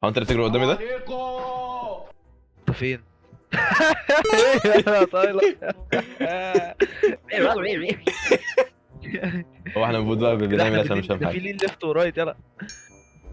هو انت اللي بتجري قدامي ده؟ انت فين؟ يا طايلة. هو احنا المفروض بقى بنعمل عشان مش فاهم ده في حاجه. لين ليفت ورايت. يلا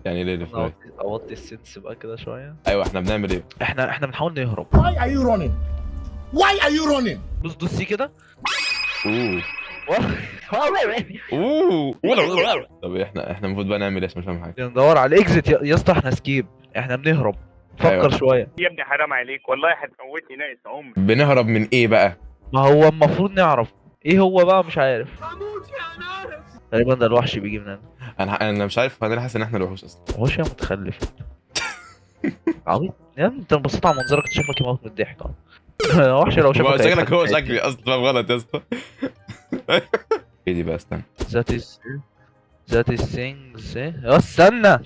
يعني ليه ليه؟ اوطي السنس بقى كده شويه. ايوه احنا بنعمل ايه؟ احنا بنحاول نهرب. Why are you running? Why are you running? بص دوس سي كده. اوه اوه. طب احنا المفروض بقى نعمل ايه عشان مش فاهم حاجه؟ ندور على الاكزيت يا اسطى. احنا سكيب، احنا بنهرب. فكر أيوة. شويه. يا ابني حرام عليك والله هتموتني ناقص عمر. بنهرب من ايه بقى؟ ما هو المفروض نعرف ايه هو بقى. مش عارف. تقريبا ده الوحش بيجي من هنا. انا مش عارف، انا حاسس ان احنا الوحوش اصلا. هوش يا متخلف. عبيط يا ابني. انت بصيت على منظرك شكلك يموت من الضحك. وحش لو شافك شكلك هو هيضحك. شكلي اصلا فاهم غلط يا اسطى. ايه دي بقى؟ استنى. ذات الثينجز ايه؟ استنى.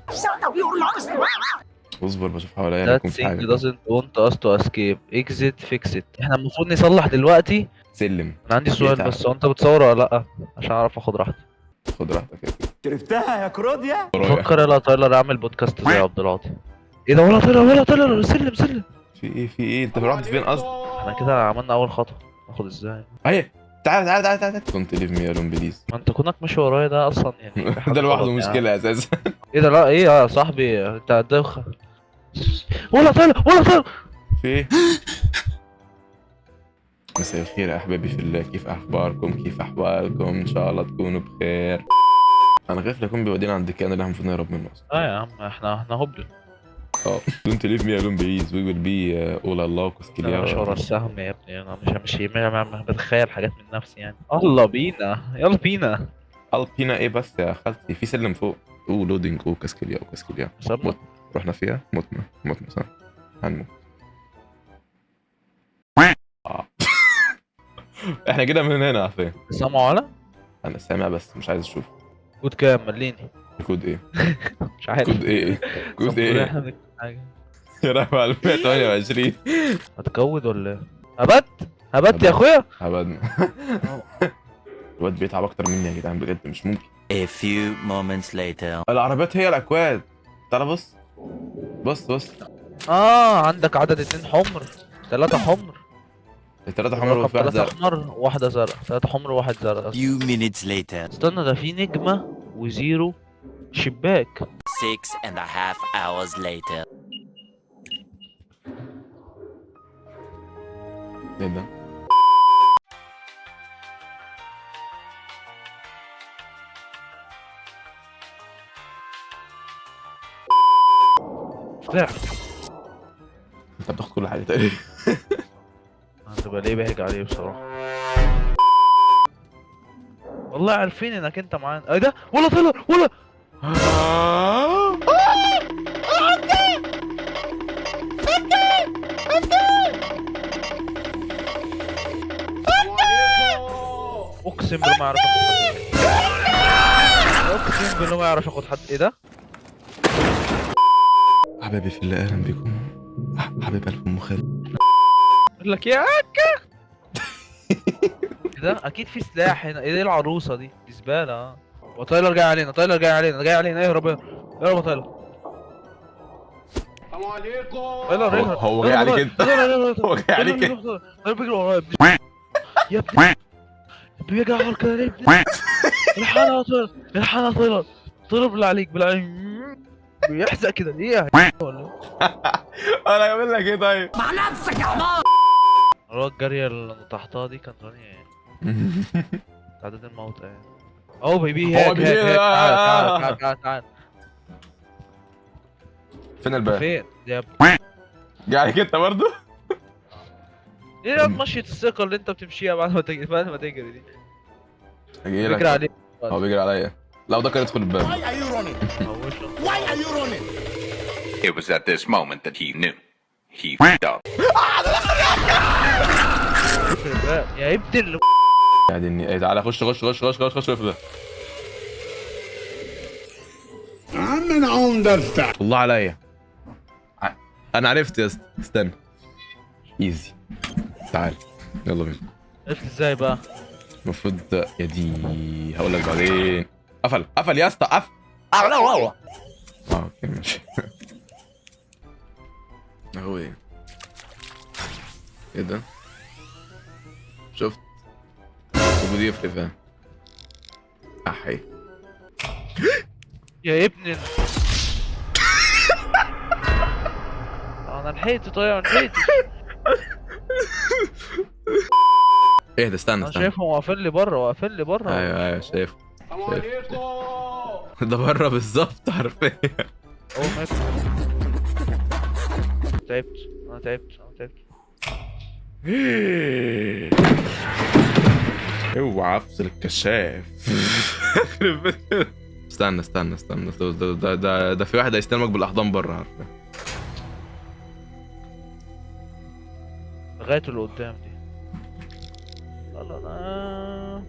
اصبر بشوف حواليا يكون That في thing حاجه. doesn't want us to escape. Exit fix it. احنا المفروض نصلح دلوقتي. سلم. انا عندي سؤال يتعب. بس، هو انت بتصور ولا لا؟ عشان اعرف اخد راحتي. خد راحتك يا كده. شرفتها يا كروديا. ورايا. فكر يلا تايلر اعمل بودكاست زي عبد العاطي. ايه ده؟ ولا تايلر ولا تايلر. سلم. في ايه انت رحت فين اصلا؟ احنا كده عملنا اول خطوه. ناخد ازاي؟ اهي. تعال كنت ليف مي الون بليز. ما انت كونك ماشي ورايا ده اصلا يعني في حاجة ده لوحده غلط يعني. مشكله اساسا. ايه ده؟ لا ايه يا صاحبي انت هتدوخ. ولا تايلر. في ايه؟ مساء الخير يا احبابي في الله، كيف اخباركم؟ كيف احوالكم؟ ان شاء الله تكونوا بخير. انا خايف يكون بيودينا عند الكائن اللي احنا المفروض نهرب منه اصلا. اه يا عم احنا هبل. دونت ليف مي الون بليز وي ويل بي اول الله انا مش ورا كوسكيليا. السهم يا ابني. انا مش بتخيل حاجات من نفسي يعني. يلا بينا. البينا ايه بس يا خالتي؟ في سلم فوق. لودينج كاسكيليا سابنا. موت. رحنا فيها متنا صح. هنموت. احنا كده من هنا عارفين. سامعوا ولا؟ انا سامع بس مش عايز اشوف. كود كام؟ مليني. كود ايه؟ مش عارف. كود ايه؟ كود ايه؟ احنا بنكتب حاجة. يا رب على 128. هتكود ولا ايه؟ هبت يا اخويا. ابدا. الواد بيتعب اكتر مني يا جدعان بجد مش ممكن. A few moments later. العربيات هي الاكواد. تعال بص. عندك عدد 2 حمر 3 حمر. الثلاثه حمر وفي واحد 3 زرق. حمر وواحدة زرق. 3 حمر وواحد زرق. Few minutes later. استنى ده في نجمة وزيرو شباك. 6.5 hours later. ايه ده؟ طلع. انت بتاخد كل حاجه تقريبا. هتبقى ليه بهج عليه بصراحة. والله عارفين انك انت معانا. ايه ده؟ ولا طلع ولا. اقسم بالله ما اعرف اخد حد. اقسم بالله ما اعرف اخد حد. ايه ده؟ حبايبي في الله اهلا بكم. حبيب قلب ام خالد. يقول لك يا اكا. ايه ده؟ اكيد في سلاح هنا. ايه ده؟ العروسه دي زباله. وتايلر جاي علينا. اهرب يا تايلر. السلام عليكم. تايلر هو جاي عليك انت. هو جاي عليك انت. تايلر بيجري ورايا يا ابني. بيجري وراك كده ليه؟ الحقنا يا تايلر. طلب بالله عليك بيحزق كده ليه يا انا اعمل لك ايه طيب؟ الواد الجارية اللي تحتها دي كان ثانية تعداد الموت يعني. اوه بيبي هو هيك بيجي- تعال. فين الباب؟ فين يا ابني؟ جاي عليك انت برضه؟ ايه يا مشية الثقة اللي انت بتمشيها بعد ما تجري دي؟ جاي بيجري لك. عليك. هو بيجري عليا. لا ده كان يدخل الباب. Why are you running? هوشه. Why are you running? It was at this moment that he knew. He f***ed up. يا ابني اللي قاعدين ايه؟ تعالى خش اقفل ده. I'm an understand. الله عليا. انا عرفت يا اسطى. استنى. ايزي. تعال. يلا بينا. عرفت ازاي بقى؟ المفروض يا دي هقول لك بعدين. قفل يا اسطى قفل. اوكي ماشي. لهوي. ايه ده؟ شفت؟ ودي يفرق فيها. احي. يا ابني انا لحقت طيب انا لحقت. ايه ده؟ استنى انا استنى. شايفهم واقفين لي بره واقفين لي بره. ايوه ايوه شايف. ده بره بالظبط حرفيا. اول ما تعبت انا تعبت انا تعبت. اوعى افصل الكشاف. استنى استنى استنى. ده في واحد هيستلمك بالاحضان بره عارفه. لغايه اللي قدام دي. لا لا لا.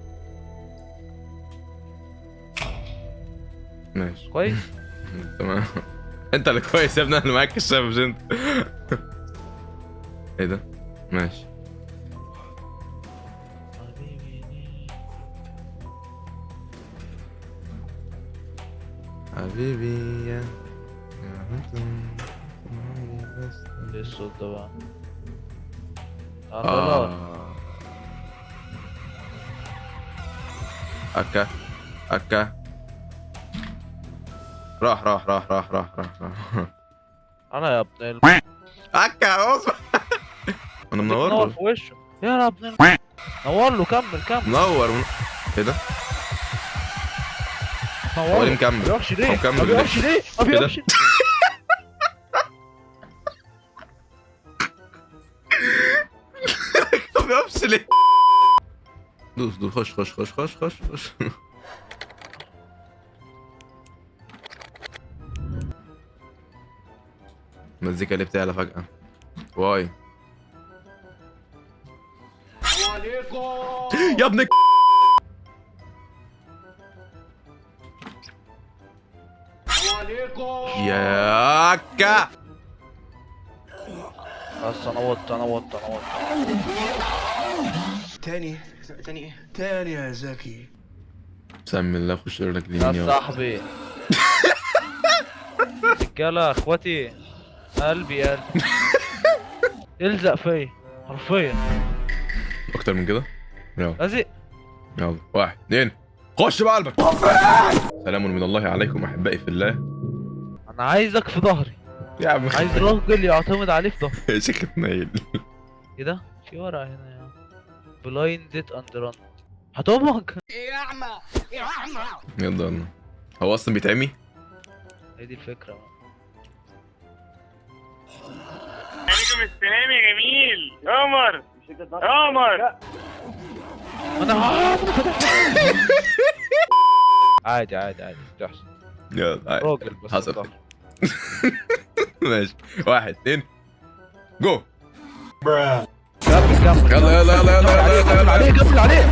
ماشي كويس. تمام. انت اللي كويس يا ابني، انا اللي معاك الكشاف مش انت. ايه ده؟ ماشي. حبيبي يا ايه الصوت ده بقى؟ تعال اكا اكا. راح انا يا ابن اكا اصبر. انا منور نور له. في وشه يا ابن نور له. كمل منور ايه ده؟ هو اللي مكمل. ما بيقفش ليه؟ هو مكمل ما بيقفش ليه؟ ما كده؟ بيقفش ليه؟ ما بيقفش ليه؟ دوس دوس. خش. المزيكا اللي بتعلى فجأة. واي يا ابنك. يا كا. بس انا وطت تاني يا زكي. سمي الله خش لك يا اليمين يا صاحبي. رجاله اخواتي قلبي يلزق فيا حرفيا. اكتر من كده. يلا لازق. يلا 1 2 خش بقلبك. سلام من الله عليكم احبائي في الله. انا عايزك في ظهري. يا عم عايز راجل يعتمد عليه في ظهري. يا شيخ نايل. ايه ده؟ في ورقه هنا يا بلايندد اند ران. هتقومك. يلا هو اصلا بيتعمي. هي دي الفكره بقى. عليكم السلام يا جميل عمر. عمر انا عادي بتحصل. يلا راجل بس حصل. في ظهري. ماشي 1 2 جو. كمل يلا كمل عليه.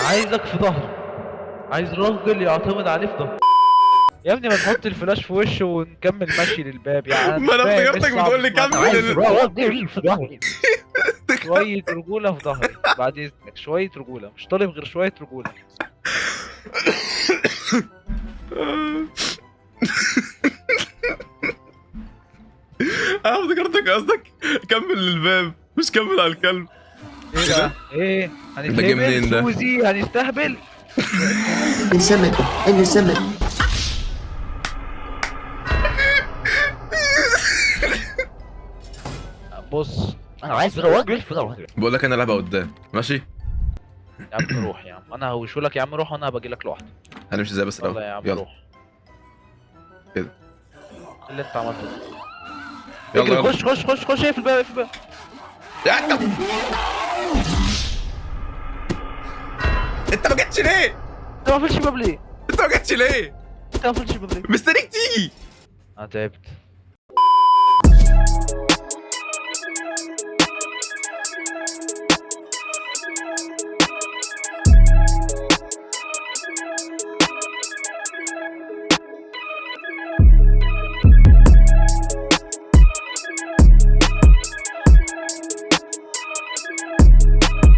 عايزك في ظهري. عايز راجل يعتمد عليه في ظهري. يا ابني ما نحط الفلاش في وشه ونكمل ماشي للباب يعني. ما انا افتكرتك بتقول لي كمل. راجل في ظهري. شوية رجولة في ظهري بعد اذنك. شوية رجولة مش طالب غير شوية رجولة. انا افتكرتك قصدك كمل للباب مش كمل على الكلب. ايه ده؟ ايه؟ ده جه منين ده؟ سوزي هنستهبل. بص انا عايز راجل في ظهري. بقول لك انا لعبه قدام ماشي. يا عم روح يا عم. انا هوشولك يا عم. روح وانا باجي لك لوحدي. هنمشي ازاي بس يلا الاول؟ يا عم يلا روح. كده. إيه اللي انت عملته ده؟ يلا اجري. خش اقفل الباب اقفل الباب. يا انت ما جيتش ليه؟ انت ما قفلتش الباب ليه؟ انت ما جيتش ليه؟ انت ما قفلتش الباب ليه؟ مستنيك تيجي. انا تعبت.